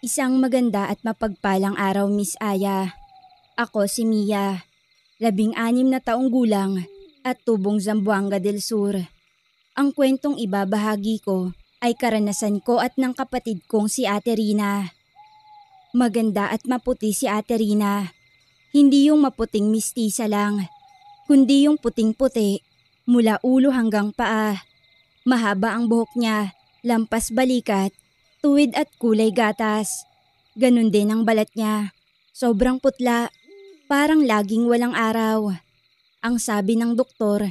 Isang maganda at mapagpalang araw, Miss Aya. Ako si Mia, 16 na taong gulang at tubong Zamboanga del Sur. Ang kwentong ibabahagi ko ay karanasan ko at ng kapatid kong si Ate Rina. Maganda at maputi si Ate Rina. Hindi yung maputing mistisa lang, kundi yung puting-puti mula ulo hanggang paa. Mahaba ang buhok niya, lampas balikat, tuwid at kulay gatas. Ganun din ang balat niya. Sobrang putla, parang laging walang araw. Ang sabi ng doktor,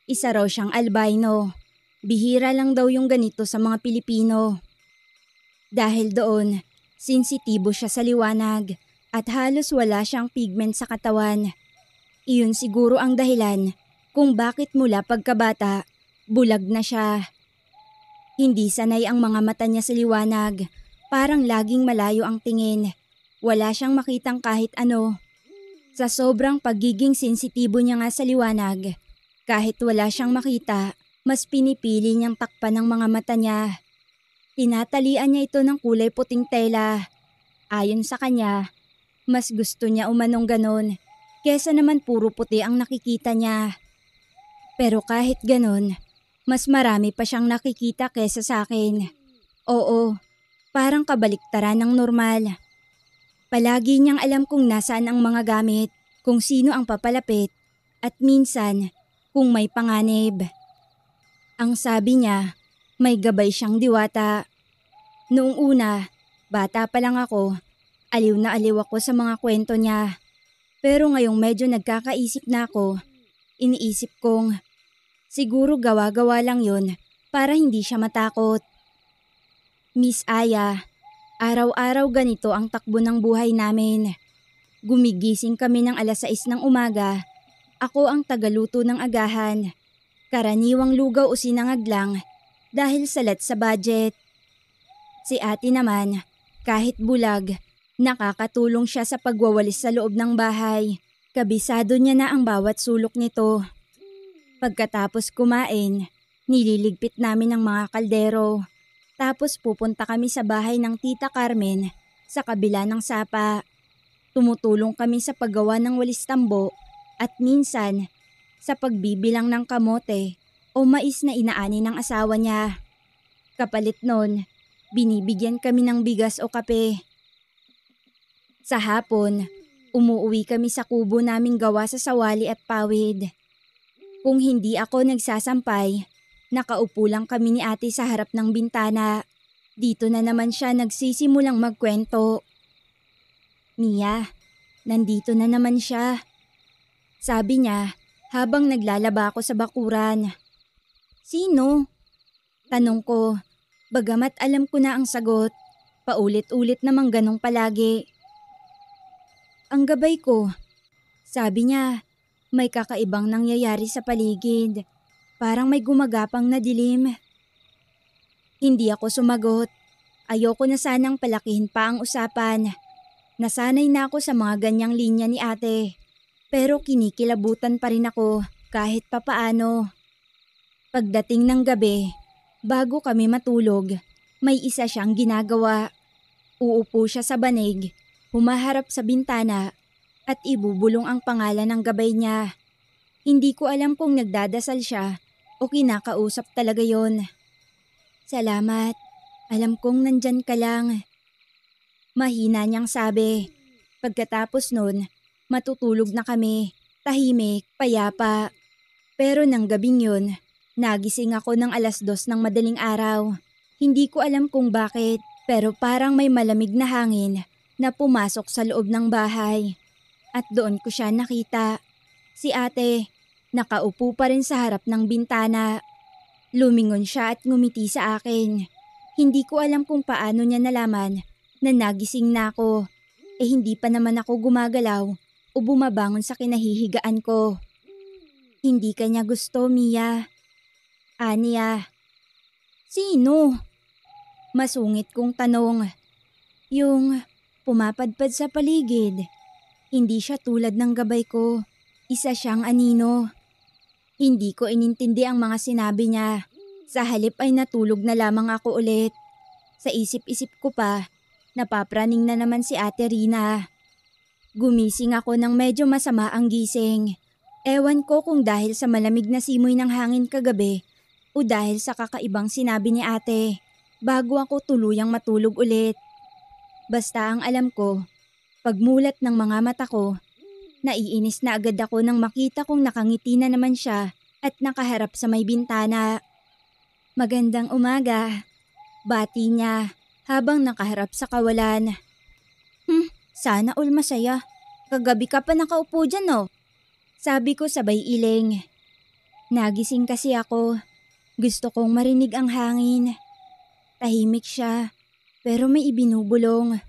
isa raw siyang albino. Bihira lang daw yung ganito sa mga Pilipino. Dahil doon, sensitibo siya sa liwanag at halos wala siyang pigment sa katawan. Iyon siguro ang dahilan kung bakit mula pagkabata, bulag na siya. Hindi sanay ang mga mata niya sa liwanag. Parang laging malayo ang tingin. Wala siyang makitang kahit ano. Sa sobrang pagiging sensitibo niya nga sa liwanag, kahit wala siyang makita, mas pinipili niyang takpan ng mga mata niya. Tinatalian niya ito ng kulay puting tela. Ayon sa kanya, mas gusto niya umanong ganon, kesa naman puro puti ang nakikita niya. Pero kahit ganon, mas marami pa siyang nakikita kesa sa akin. Oo, parang kabaliktaran ng normal. Palagi niyang alam kung nasaan ang mga gamit, kung sino ang papalapit, at minsan kung may panganib. Ang sabi niya, may gabay siyang diwata. Noong una, bata pa lang ako, aliw na aliw ako sa mga kwento niya. Pero ngayong medyo nagkakaisip na ako, iniisip kong siguro gawa-gawa lang yun para hindi siya matakot. Miss Aya, araw-araw ganito ang takbo ng buhay namin. Gumigising kami ng 6:00 ng umaga. Ako ang tagaluto ng agahan. Karaniwang lugaw o sinangag lang dahil salat sa budget. Si ate naman, kahit bulag, nakakatulong siya sa pagwawalis sa loob ng bahay. Kabisado niya na ang bawat sulok nito. Pagkatapos kumain, nililigpit namin ang mga kaldero. Tapos pupunta kami sa bahay ng Tita Carmen sa kabila ng sapa. Tumutulong kami sa paggawa ng walis tambo at minsan sa pagbibilang ng kamote o mais na inaani ng asawa niya. Kapalit nun, binibigyan kami ng bigas o kape. Sa hapon, umuwi kami sa kubo naming gawa sa sawali at pawid. Kung hindi ako nagsasampay, nakaupo lang kami ni ate sa harap ng bintana. Dito na naman siya nagsisimulang magkwento. Mia, nandito na naman siya. Sabi niya habang naglalaba ako sa bakuran. Sino? Tanong ko, bagamat alam ko na ang sagot. Paulit-ulit namang ganong palagi. Ang gabay ko. Sabi niya, may kakaibang nangyayari sa paligid. Parang may gumagapang na dilim. Hindi ako sumagot. Ayoko na sanang palakihin pa ang usapan. Nasanay na ako sa mga ganyang linya ni ate. Pero kinikilabutan pa rin ako kahit papaano. Pagdating ng gabi, bago kami matulog, may isa siyang ginagawa. Uupo siya sa banig, humaharap sa bintana at ibubulong ang pangalan ng gabay niya. Hindi ko alam kung nagdadasal siya o kinakausap talaga yon. Salamat, alam kong nandyan ka lang. Mahina niyang sabi. Pagkatapos nun, matutulog na kami, tahimik, payapa. Pero nang gabing yun, nagising ako ng 2:00 ng madaling araw. Hindi ko alam kung bakit, pero parang may malamig na hangin na pumasok sa loob ng bahay. At doon ko siya nakita. Si ate, nakaupo pa rin sa harap ng bintana. Lumingon siya at ngumiti sa akin. Hindi ko alam kung paano niya nalaman na nagising na ako. Hindi pa naman ako gumagalaw o bumabangon sa kinahihigaan ko. Hindi ka niya gusto, Mia. Aniya. Sino? Masungit kong tanong. Yung pumapadpad sa paligid. Hindi siya tulad ng gabay ko. Isa siyang anino. Hindi ko inintindi ang mga sinabi niya. Sa halip ay natulog na lamang ako ulit. Sa isip-isip ko pa, Napapraning na naman si Ate Rina. Gumising ako ng medyo masama ang gising. Ewan ko kung dahil sa malamig na simoy ng hangin kagabi o dahil sa kakaibang sinabi ni ate bago ako tuluyang matulog ulit. Basta ang alam ko, pagmulat ng mga mata ko, naiinis na agad ako nang makita kong nakangiti na naman siya at nakaharap sa may bintana. Magandang umaga, bati niya habang nakaharap sa kawalan. Sana all masaya. Kagabi ka pa nakaupo dyan no? Sabi ko sabay iling. Nagising kasi ako. Gusto kong marinig ang hangin. Tahimik siya, pero may ibinubulong.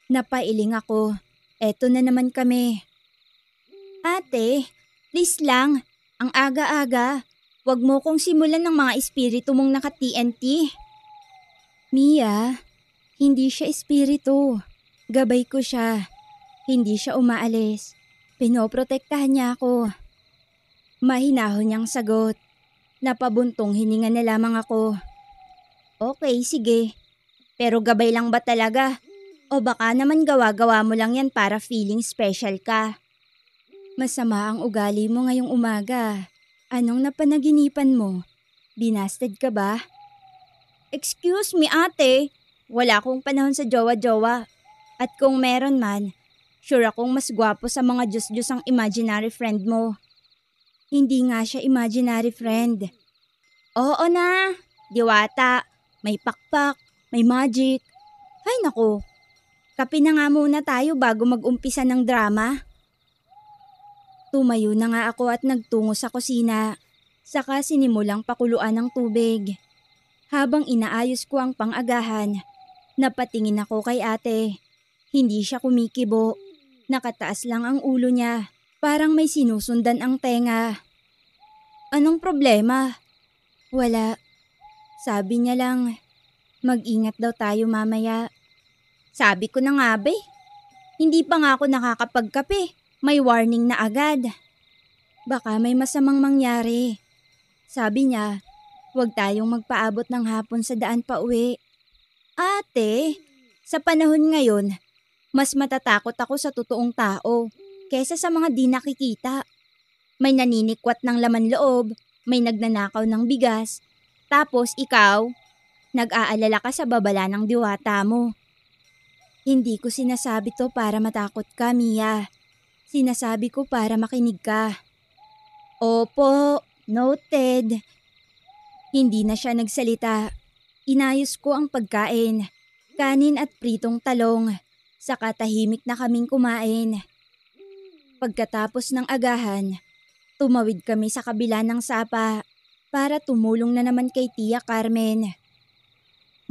Napailing ako. Eto na naman kami. Ate, please lang. Ang aga-aga. Huwag mo kong simulan ng mga espiritu mong naka-TNT. Mia, hindi siya espiritu. Gabay ko siya. Hindi siya umaalis. Pinoprotektahan niya ako. Mahinahon niyang sagot. Napabuntong hininga na lamang ako. Okay, sige. Pero gabay lang ba talaga? O baka naman gawa-gawa mo lang yan para feeling special ka? Masama ang ugali mo ngayong umaga. Anong napanaginipan mo? Binasted ka ba? Excuse me ate. Wala akong panahon sa jowa-jowa. At kung meron man, sure akong mas gwapo sa mga Diyos-Diyos ang imaginary friend mo. Hindi nga siya imaginary friend. Oo na, diwata, may pakpak, may magic. Ay nako, kape na nga muna tayo bago mag-umpisa ng drama. Tumayo na nga ako at nagtungo sa kusina, saka sinimulang pakuluan ng tubig. Habang inaayos ko ang pang-agahan, napatingin ako kay ate. Hindi siya kumikibo. Nakataas lang ang ulo niya. Parang may sinusundan ang tenga. Anong problema? Wala. Sabi niya lang, mag-ingat daw tayo mamaya. Sabi ko na nga be. Hindi pa nga ako nakakapagkape. May warning na agad. Baka may masamang mangyari. Sabi niya, huwag tayong magpaabot ng hapon sa daan pa uwi. Ate, sa panahon ngayon, mas matatakot ako sa totoong tao kesa sa mga di nakikita. May naninikwat ng laman loob, may nagnanakaw ng bigas, tapos ikaw, nag-aalala ka sa babala ng diwata mo. Hindi ko sinasabi to para matakot ka, Mia. Sinasabi ko para makinig ka. Opo, noted. Hindi na siya nagsalita. Inayos ko ang pagkain, kanin at pritong talong. Saka tahimik na kaming kumain. Pagkatapos ng agahan, tumawid kami sa kabila ng sapa para tumulong na naman kay Tia Carmen.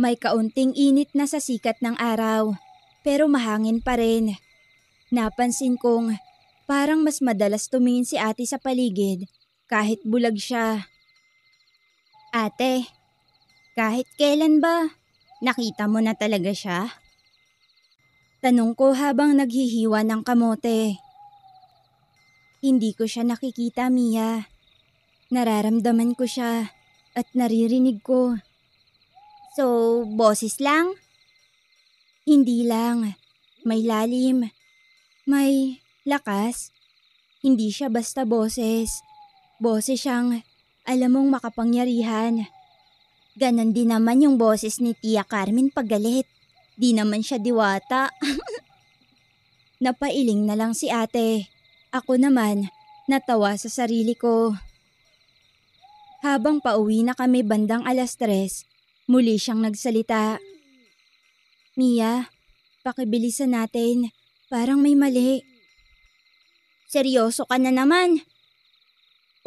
May kaunting init na sa sikat ng araw, pero mahangin pa rin. Napansin kong parang mas madalas tumingin si ate sa paligid kahit bulag siya. Ate, kahit kailan ba, nakita mo na talaga siya? Tanong ko habang naghihiwa ng kamote. Hindi ko siya nakikita, Mia. Nararamdaman ko siya at naririnig ko. So, boses lang? Hindi lang. May lalim. May lakas. Hindi siya basta boses. Boses siyang, alam mong makapangyarihan. Ganon din naman yung boses ni Tia Carmen pag galit. Di naman siya diwata. Napailing na lang si ate. Ako naman, natawa sa sarili ko. Habang pauwi na kami bandang 3:00, muli siyang nagsalita. Mia, pakibilisan natin. Parang may mali. Seryoso ka na naman?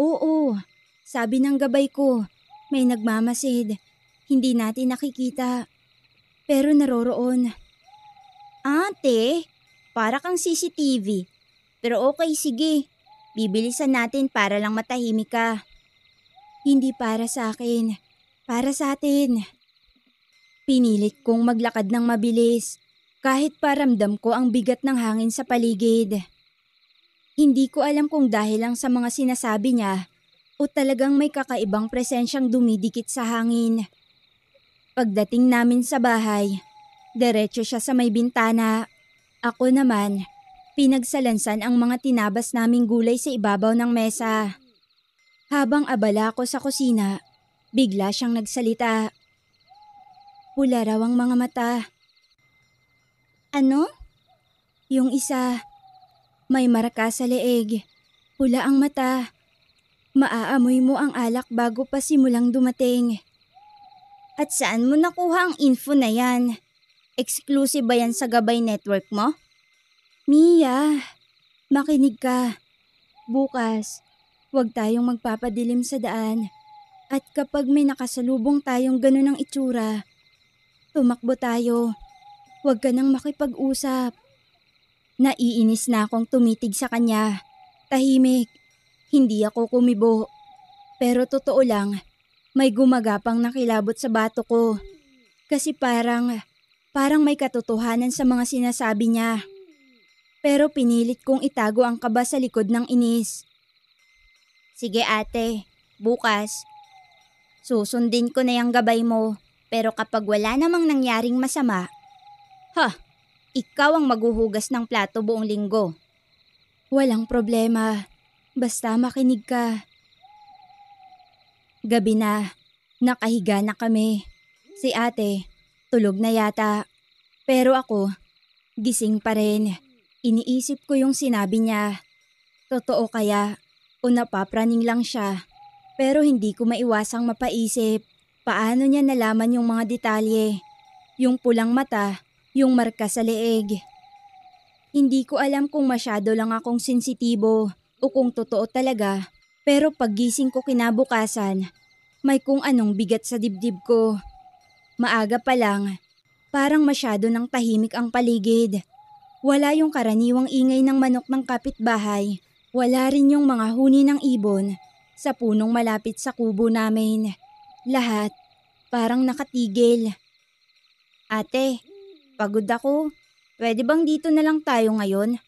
Oo, sabi ng gabay ko, may nagmamasid. Hindi natin nakikita. Pero naroroon. Ate, para kang CCTV. Pero okay, sige. Bibilisan natin para lang matahimik ka. Hindi para sa akin. Para sa atin. Pinilit kong maglakad ng mabilis. Kahit paramdam ko ang bigat ng hangin sa paligid. Hindi ko alam kung dahil lang sa mga sinasabi niya o talagang may kakaibang presensyang dumidikit sa hangin. Pagdating namin sa bahay, Diretso siya sa may bintana. Ako naman, pinagsalansan ang mga tinabas naming gulay sa ibabaw ng mesa. Habang abala ako sa kusina, bigla siyang nagsalita. Pula raw ang mga mata. Ano? Yung isa, may marka sa leeg. Pula ang mata. Maaamoy mo ang alak bago pa simulang dumating. At saan mo nakuha ang info na yan? Exclusive ba yan sa Gabay Network mo? Mia, makinig ka. Bukas, huwag tayong magpapadilim sa daan. At kapag may nakasalubong tayong ganun ang itsura, tumakbo tayo. Huwag ka nang makipag-usap. Naiinis na akong tumitig sa kanya. Tahimik. Hindi ako kumibo. Pero totoo lang, may gumagapang nakilabot sa bato ko. Kasi parang may katotohanan sa mga sinasabi niya. Pero pinilit kong itago ang kaba sa likod ng inis. Sige ate, bukas. Susundin ko na yung gabay mo. Pero kapag wala namang nangyaring masama, ikaw ang maghuhugas ng plato buong linggo. Walang problema. Basta makinig ka. Gabi na. Nakahiga na kami. Si ate, tulog na yata. Pero ako, gising pa rin. Iniisip ko yung sinabi niya. Totoo kaya o napapraning lang siya. Pero hindi ko maiwasang mapaisip. Paano niya nalaman yung mga detalye? Yung pulang mata, yung marka sa leeg. Hindi ko alam kung masyado lang akong sensitibo o kung totoo talaga. Pero paggising ko kinabukasan, may kung anong bigat sa dibdib ko. Maaga pa lang, parang masyado ng tahimik ang paligid. Wala yung karaniwang ingay ng manok ng kapitbahay. Wala rin yung mga huni ng ibon sa punong malapit sa kubo namin. Lahat parang nakatigil. Ate, pagod ako. Pwede bang dito na lang tayo ngayon?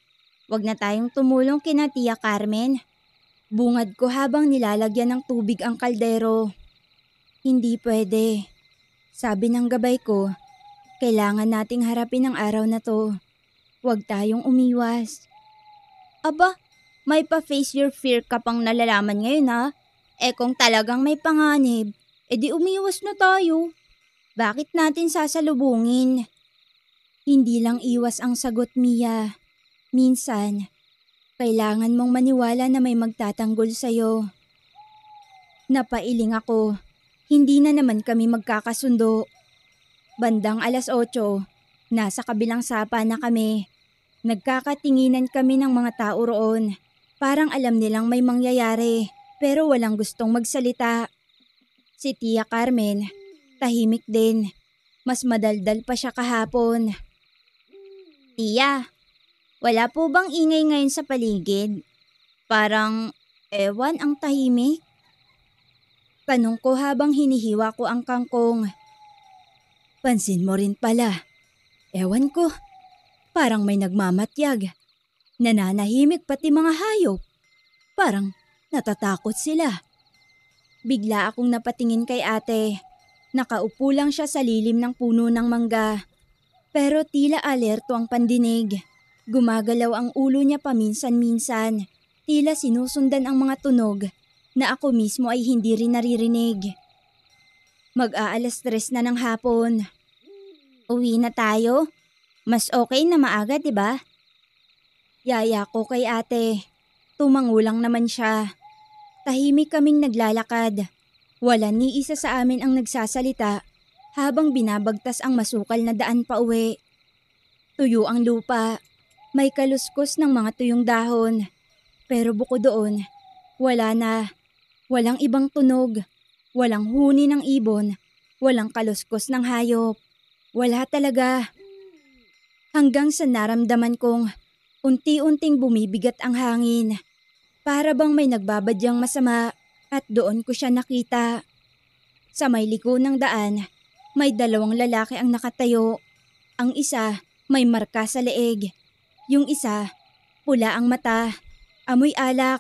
Huwag na tayong tumulong kina Tia Carmen. Bungad ko habang nilalagyan ng tubig ang kaldero. Hindi pwede. Sabi ng gabay ko, kailangan nating harapin ang araw na to. Huwag tayong umiwas. Aba, may pa-face your fear ka pang nalalaman ngayon ha? Kung talagang may panganib, edi umiwas na tayo. Bakit natin sasalubungin? Hindi lang iwas ang sagot, Mia. Minsan, kailangan mong maniwala na may magtatanggol sa'yo. Napailing ako. Hindi na naman kami magkakasundo. Bandang 8:00, nasa kabilang sapa na kami. Nagkakatinginan kami ng mga tao roon. Parang alam nilang may mangyayari, pero walang gustong magsalita. Si Tia Carmen, tahimik din. Mas madaldal pa siya kahapon. Tia, wala po bang ingay ngayon sa paligid? Parang, ewan ang tahimik. Tanong ko habang hinihiwa ko ang kangkong. Pansin mo rin pala. Ewan ko, parang may nagmamatyag. Nananahimik pati mga hayop. Parang natatakot sila. Bigla akong napatingin kay ate. Nakaupo lang siya sa lilim ng puno ng mangga. Pero tila alerto ang pandinig. Gumagalaw ang ulo niya paminsan-minsan. Tila sinusundan ang mga tunog na ako mismo ay hindi rin naririnig. Mag-aalas 3 na ng hapon. Uwi na tayo? Mas okay na maaga, diba? Yaya ko kay ate. Tumangulang naman siya. Tahimik kaming naglalakad. Wala ni isa sa amin ang nagsasalita habang binabagtas ang masukal na daan pa uwi. Tuyo ang lupa. May kaluskos ng mga tuyong dahon. Pero bukod doon, wala na. Walang ibang tunog. Walang huni ng ibon. Walang kaluskos ng hayop. Wala talaga. Hanggang sa naramdaman kong unti-unting bumibigat ang hangin. Para bang may nagbabadyang masama at doon ko siya nakita. Sa may liko ng daan, may 2 lalaki ang nakatayo. Ang isa may marka sa leeg. Yung isa, pula ang mata, amoy alak,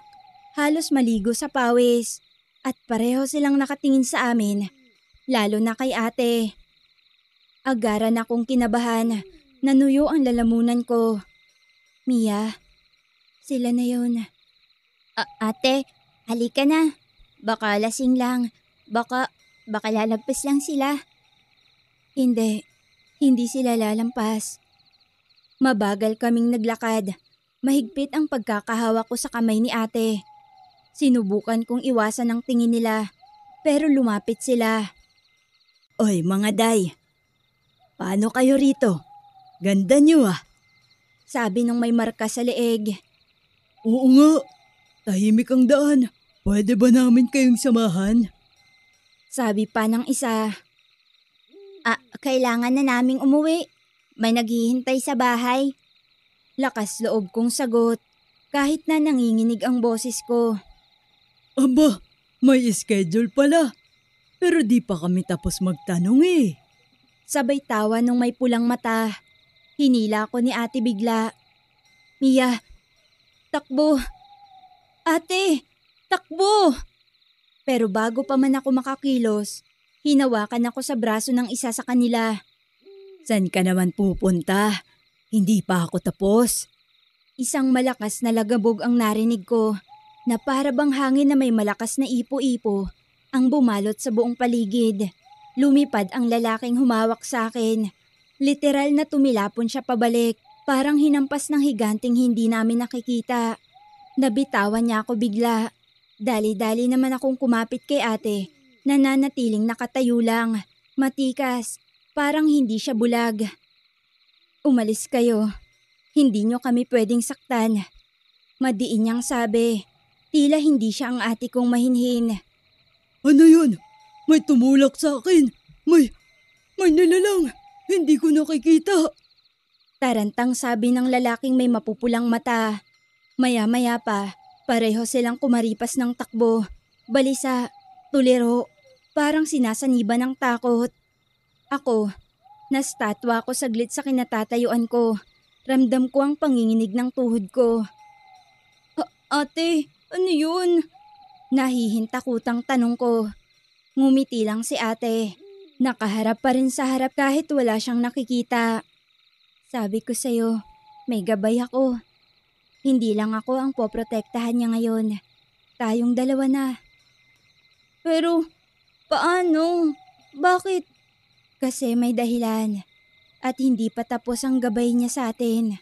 halos maligo sa pawis. At pareho silang nakatingin sa amin, lalo na kay ate. Agaran akong kinabahan. Nanuyo ang lalamunan ko. Mia, sila na yun. Ate, halika na. Baka lasing lang. Baka lalagpas lang sila. Hindi sila lalampas. Mabagal kaming naglakad. Mahigpit ang pagkakahawak ko sa kamay ni ate. Sinubukan kong iwasan ang tingin nila, pero lumapit sila. Oy mga day, paano kayo rito? Ganda niyo ah. Sabi nung may marka sa leeg. Oo nga, tahimik ang daan. Pwede ba namin kayong samahan? Sabi pa ng isa. Kailangan na naming umuwi. May naghihintay sa bahay. Lakas loob kong sagot kahit na nanginginig ang boses ko. Aba, may schedule pala. Pero di pa kami tapos magtanong eh. Sabay tawa nung may pulang mata. Hinila ko ni ate bigla. Mia, takbo. Ate, takbo. Pero bago pa man ako makakilos, hinawakan ako sa braso ng isa sa kanila. San ka naman pupunta? Hindi pa ako tapos. Isang malakas na lagabog ang narinig ko na para bang hangin na may malakas na ipo-ipo ang bumalot sa buong paligid. Lumipad ang lalaking humawak sa akin. Literal na tumilapon siya pabalik, parang hinampas ng higanting hindi namin nakikita. Nabitawan niya ako bigla. Dali-dali naman akong kumapit kay ate. Nananatiling nakatayo lang, matikas, parang hindi siya bulag. Umalis kayo. Hindi nyo kami pwedeng saktan. Madiin niyang sabi. Tila hindi siya ang ate kong mahinhin. Ano yun? May tumulak sa akin. May nilalang. Hindi ko nakikita. Tarantang sabi ng lalaking may mapupulang mata. Maya-maya pa, pareho silang kumaripas ng takbo. Balisa, tuliro, parang sinasaniba ng takot. Ako, nastatwa ako saglit sa kinatatayuan ko. Ramdam ko ang panginginig ng tuhod ko. Ate, ano yun? Nahihintakutang tanong ko. Ngumiti lang si ate. Nakaharap pa rin sa harap kahit wala siyang nakikita. Sabi ko sa'yo, may gabay ako. Hindi lang ako ang poprotektahan niya ngayon. Tayong dalawa na. Pero, paano? Bakit? Kasi may dahilan. At hindi pa tapos ang gabay niya sa atin.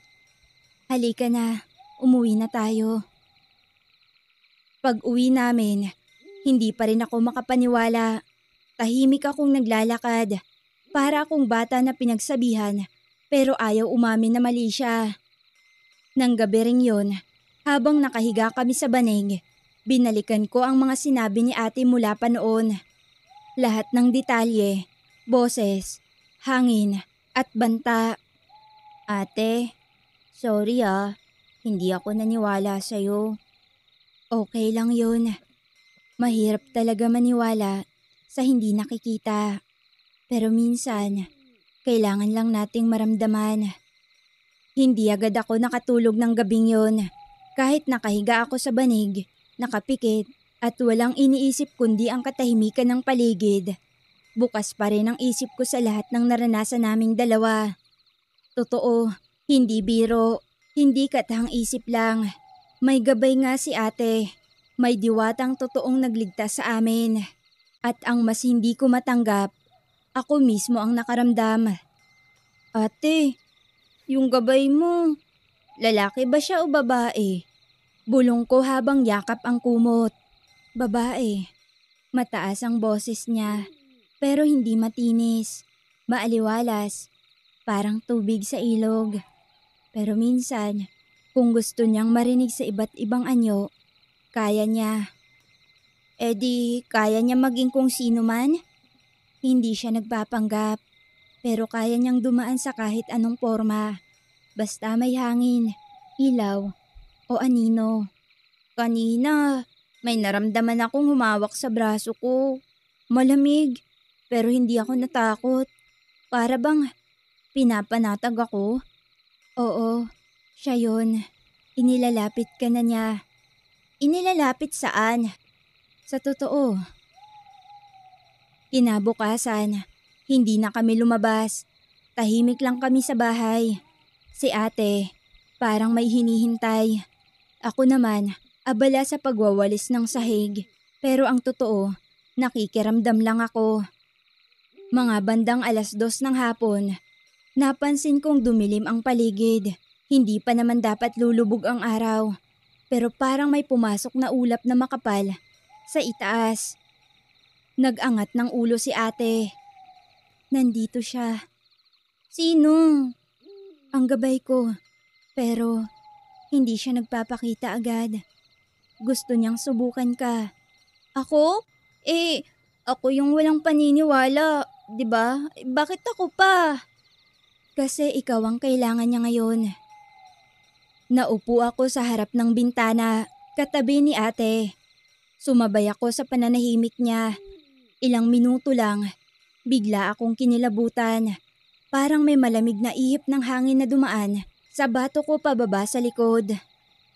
Halika na, umuwi na tayo. Pag uwi namin, hindi pa rin ako makapaniwala. Tahimik akong naglalakad. Para akong bata na pinagsabihan, pero ayaw umamin na mali siya. Nang gabi ring yun, habang nakahiga kami sa banig, binalikan ko ang mga sinabi ni ate mula pa noon. Lahat ng detalye, boses, hangin, at banta. Ate, sorry hindi ako naniwala sa'yo. Okay lang yun. Mahirap talaga maniwala sa hindi nakikita. Pero minsan, kailangan lang nating maramdaman. Hindi agad ako nakatulog ng gabing yun. Kahit nakahiga ako sa banig, nakapikit, at walang iniisip kundi ang katahimikan ng paligid. Bukas pa rin ang isip ko sa lahat ng naranasan naming dalawa. Totoo, hindi biro, hindi katahang isip lang. May gabay nga si ate. May diwatang totoong nagligtas sa amin. At ang mas hindi ko matanggap, ako mismo ang nakaramdam. Ate, yung gabay mo, lalaki ba siya o babae? Bulong ko habang yakap ang kumot. Babae. Mataas ang boses niya, pero hindi matinis. Maaliwalas, parang tubig sa ilog. Pero minsan, kung gusto niyang marinig sa iba't ibang anyo, kaya niya. E di, kaya niya maging kung sino man? Hindi siya nagpapanggap, pero kaya niyang dumaan sa kahit anong forma. Basta may hangin, ilaw, o anino. Kanina, may naramdaman akong humawak sa braso ko. Malamig, pero hindi ako natakot. Para bang pinapanatag ako? Oo, siya yun. Inilalapit ka na niya. Inilalapit saan? Sa totoo. Kinabukasan, hindi na kami lumabas. Tahimik lang kami sa bahay. Si ate, parang may hinihintay. Ako naman, abala sa pagwawalis ng sahig. Pero ang totoo, nakikiramdam lang ako. Mga bandang 2:00 ng hapon, napansin kong dumilim ang paligid. Hindi pa naman dapat lulubog ang araw. Pero parang may pumasok na ulap na makapal sa itaas. Nag-angat ng ulo si ate. Nandito siya. Sino? Ang gabay ko. Pero hindi siya nagpapakita agad. Gusto niyang subukan ka. Ako? Ako yung walang paniniwala, 'di ba? Bakit ako pa? Kasi ikaw ang kailangan niya ngayon. Naupo ako sa harap ng bintana, katabi ni ate. Sumabay ako sa pananahimik niya. Ilang minuto lang, bigla akong kinilabutan. Parang may malamig na ihip ng hangin na dumaan sa bato ko pababa sa likod.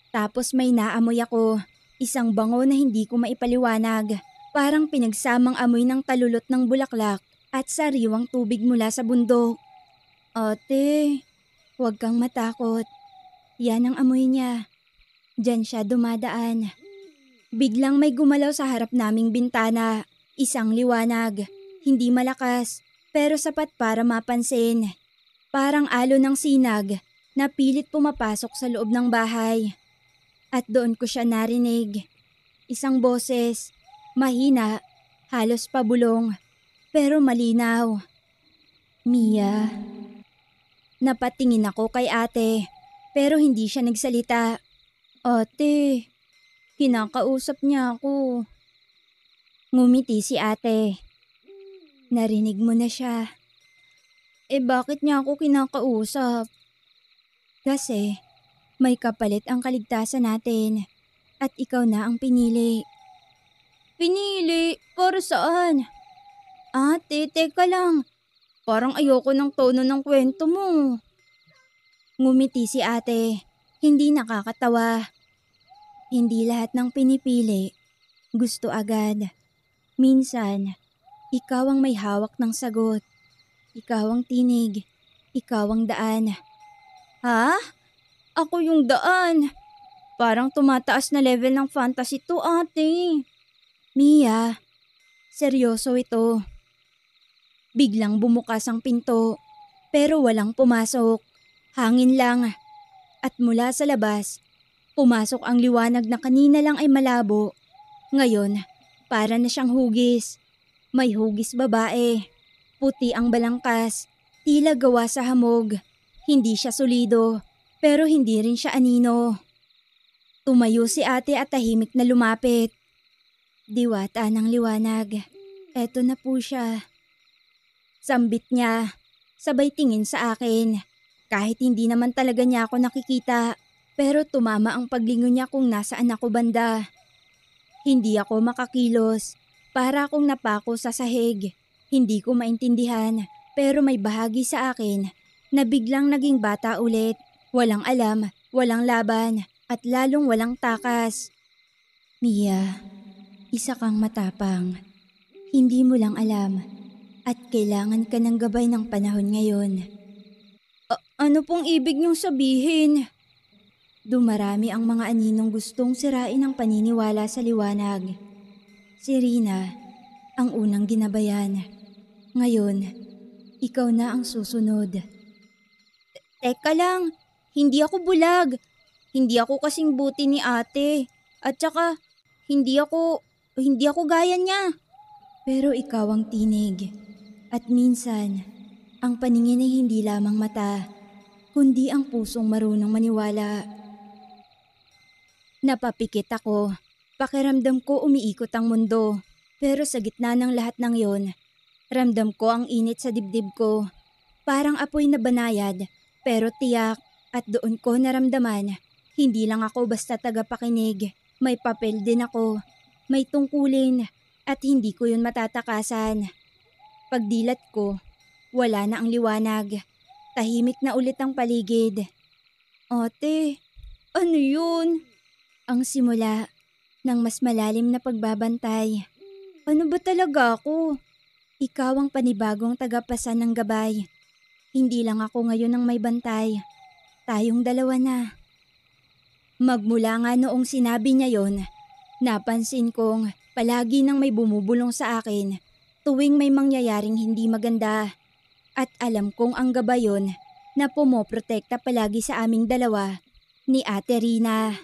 Tapos may naamoy ako, isang bango na hindi ko maipaliwanag. Parang pinagsamang amoy ng talulot ng bulaklak at sariwang tubig mula sa bundok. Ate, huwag kang matakot. Yan ang amoy niya. Diyan siya dumadaan. Biglang may gumalaw sa harap naming bintana. Isang liwanag. Hindi malakas, pero sapat para mapansin. Parang alo ng sinag na pilit pumapasok sa loob ng bahay. At doon ko siya narinig. Isang boses, mahina, halos pabulong, pero malinaw. Mia. Napatingin ako kay ate, pero hindi siya nagsalita. Ate, kinakausap niya ako. Ngumiti si ate. Narinig mo na siya. Bakit niya ako kinakausap? Kasi may kapalit ang kaligtasan natin at ikaw na ang pinili. Pinili? Para saan? Ate, teka lang. Parang ayoko ng tono ng kwento mo. Ngumiti si ate. Hindi nakakatawa. Hindi lahat ng pinipili gusto agad. Minsan, ikaw ang may hawak ng sagot. Ikaw ang tinig. Ikaw ang daan. Ha? Ako yung daan. Parang tumataas na level ng fantasy to, ate. Mia, seryoso ito. Biglang bumukas ang pinto, pero walang pumasok. Hangin lang. At mula sa labas, pumasok ang liwanag na kanina lang ay malabo. Ngayon, para na siyang hugis. May hugis babae. Puti ang balangkas, tila gawa sa hamog. Hindi siya solido, pero hindi rin siya anino. Tumayo si ate at tahimik na lumapit. Diwata ng liwanag. Eto na po siya. Sambit niya, sabay tingin sa akin. Kahit hindi naman talaga niya ako nakikita, pero tumama ang paglingon niya kung nasaan ako banda. Hindi ako makakilos, para akong napako sa sahig. Hindi ko maintindihan, pero may bahagi sa akin na biglang naging bata ulit. Walang alam, walang laban, at lalong walang takas. Mia, isa kang matapang. Hindi mo lang alam at kailangan ka ng gabay ng panahon ngayon. Ano pong ibig niyong sabihin? Dumarami ang mga aninong gustong sirain ang paniniwala sa liwanag. Si Rina, ang unang ginabayan. Ngayon, ikaw na ang susunod. Teka lang, hindi ako bulag. Hindi ako kasing buti ni ate. At saka, hindi ako gaya niya. Pero ikaw ang tinig. At minsan, ang paningin ay hindi lamang mata, kundi ang pusong marunong maniwala. Napapikit ako. Pakiramdam ko umiikot ang mundo. Pero sa gitna ng lahat ng yon, ramdam ko ang init sa dibdib ko. Parang apoy na banayad, pero tiyak. At doon ko naramdaman, hindi lang ako basta tagapakinig. May papel din ako. May tungkulin. At hindi ko yun matatakasan. Pagdilat ko, wala na ang liwanag. Tahimik na ulit ang paligid. Ate, ano yun? Ang simula ng mas malalim na pagbabantay. Ano ba talaga ako? Ikaw ang panibagong tagapasan ng gabay. Hindi lang ako ngayon ang may bantay. Tayong dalawa na. Magmula nga noong sinabi niya yon, napansin kong palagi nang may bumubulong sa akin tuwing may mangyayaring hindi maganda. At alam kong ang gabay yon na pumoprotekta palagi sa aming dalawa ni Ate Rina.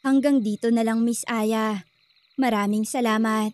Hanggang dito na lang, Miss Aya. Maraming salamat.